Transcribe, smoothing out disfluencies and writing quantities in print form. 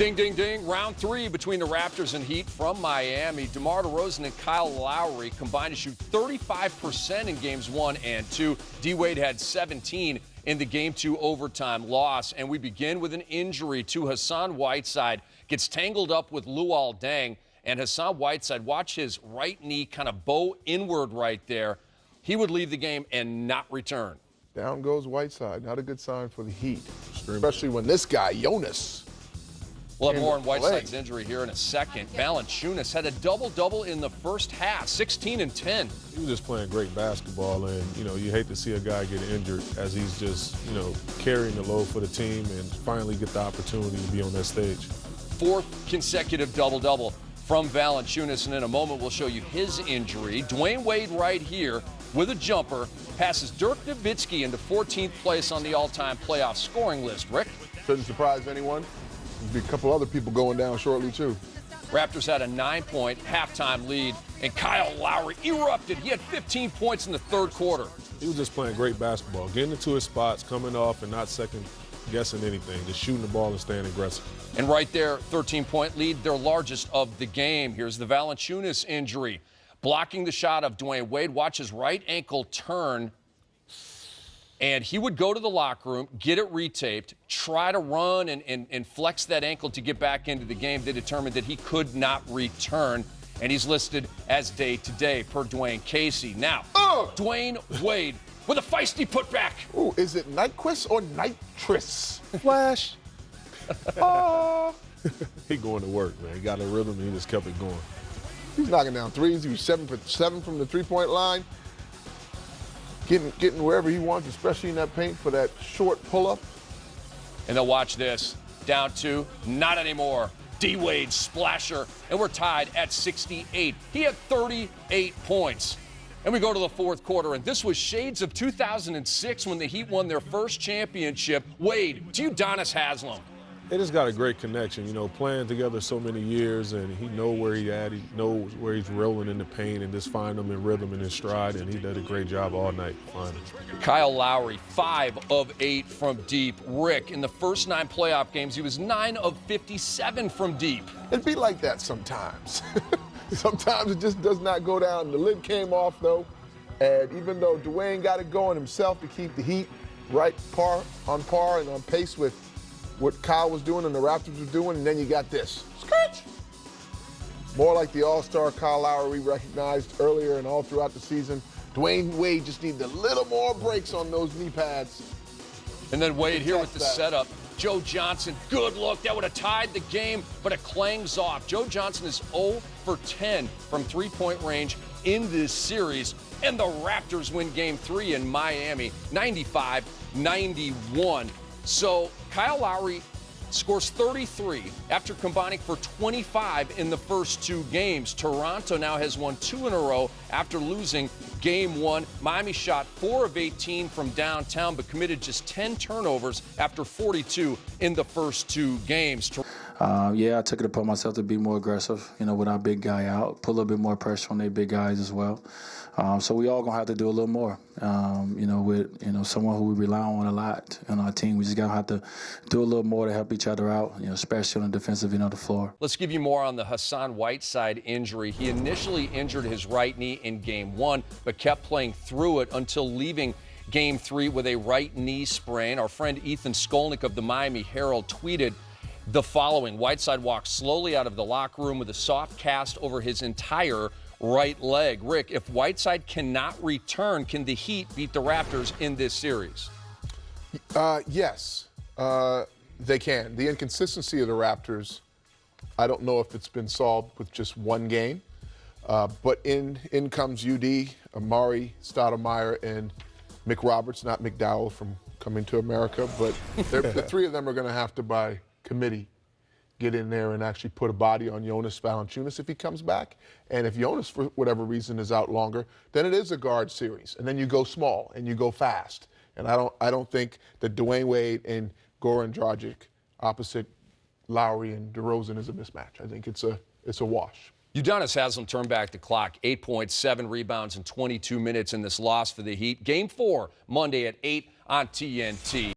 Ding, ding, ding. Round 3 between the Raptors and Heat from Miami. DeMar DeRozan and Kyle Lowry combined to shoot 35% in games 1 and 2. D-Wade had 17 in the Game 2 overtime loss. And we begin with an injury to Hassan Whiteside. Gets tangled up with Luol Deng. And Hassan Whiteside, watch his right knee kind of bow inward right there. He would leave the game and not return. Down goes Whiteside. Not a good sign for the Heat, especially when this guy, Jonas. We'll have more on Whiteside's injury here in a second. Valanciunas had a double-double in the first half, 16 and 10. He was just playing great basketball, and, you hate to see a guy get injured as he's just, carrying the load for the team and finally get the opportunity to be on that stage. 4th consecutive double-double from Valanciunas, and in a moment we'll show you his injury. Dwayne Wade right here with a jumper passes Dirk Nowitzki into 14th place on the all-time playoff scoring list. Rick? Shouldn't surprise anyone. There'll be a couple other people going down shortly, too. Raptors had a 9-point halftime lead, and Kyle Lowry erupted. He had 15 points in the third quarter. He was just playing great basketball, getting into his spots, coming off and not second-guessing anything, just shooting the ball and staying aggressive. And right there, 13-point lead, their largest of the game. Here's the Valanciunas injury. Blocking the shot of Dwayne Wade. Watch his right ankle turn. And he would go to the locker room, get it retaped, try to run and flex that ankle to get back into the game. They determined that he could not return, and he's listed as day-to-day per Dwayne Casey. Now, Dwayne Wade with a feisty putback. Ooh, is it Nyquist or Nitrous? Flash. He going to work, man. He got a rhythm, and he just kept it going. He's knocking down threes. He was 7 for 7 from the three-point line. Getting wherever he wants, especially in that paint for that short pull-up. And they'll watch this. Down 2, not anymore. D-Wade splasher, and we're tied at 68. He had 38 points. And we go to the fourth quarter, and this was shades of 2006 when the Heat won their first championship. Wade, to Udonis Haslem. They just got a great connection, playing together so many years, and he knows where he's at. He knows where he's rolling in the paint and just find him in rhythm and in stride, and he did a great job all night. Finally. Kyle Lowry, 5 of 8 from deep. Rick, in the first 9 playoff games, he was 9 of 57 from deep. It'd be like that sometimes. Sometimes it just does not go down. The lid came off, though, and even though Dwayne got it going himself to keep the Heat right on par and on pace with what Kyle was doing and the Raptors were doing, and then you got this. Scratch! More like the all-star Kyle Lowry we recognized earlier and all throughout the season. Dwayne Wade just needs a little more breaks on those knee pads. And then Wade here with the setup. Joe Johnson, good look. That would have tied the game, but it clangs off. Joe Johnson is 0 for 10 from three-point range in this series. And the Raptors win Game 3 in Miami, 95-91. So Kyle Lowry scores 33 after combining for 25 in the first 2 games. Toronto now has won 2 in a row after losing Game 1. Miami shot 4 of 18 from downtown, but committed just 10 turnovers after 42 in the first 2 games. I took it upon myself to be more aggressive, with our big guy out, put a little bit more pressure on their big guys as well. So we all gonna have to do a little more. With someone who we rely on a lot on our team, we just gotta have to do a little more to help each other out, especially on the defensive end of the floor. Let's give you more on the Hassan Whiteside injury. He initially injured his right knee in Game 1, but kept playing through it until leaving Game 3 with a right knee sprain. Our friend Ethan Skolnick of the Miami Herald tweeted the following: Whiteside walked slowly out of the locker room with a soft cast over his entire right leg. Rick, if Whiteside cannot return, can the Heat beat the Raptors in this series? Yes, they can. The inconsistency of the Raptors, I don't know if it's been solved with just one game, but in comes UD, AMAR'E, Stoudemire, and McRoberts, not McDowell from Coming to America, but the 3 of them are going to have to, by committee, get in there and actually put a body on Jonas Valanciunas if he comes back. And if Jonas, for whatever reason, is out longer, then it is a guard series. And then you go small and you go fast. And I don't think that Dwayne Wade and Goran Dragic opposite Lowry and DeRozan is a mismatch. I think it's a wash. Udonis Haslem turned back the clock, 8 points, 7 rebounds in 22 minutes in this loss for the Heat. Game 4, Monday at 8 on TNT.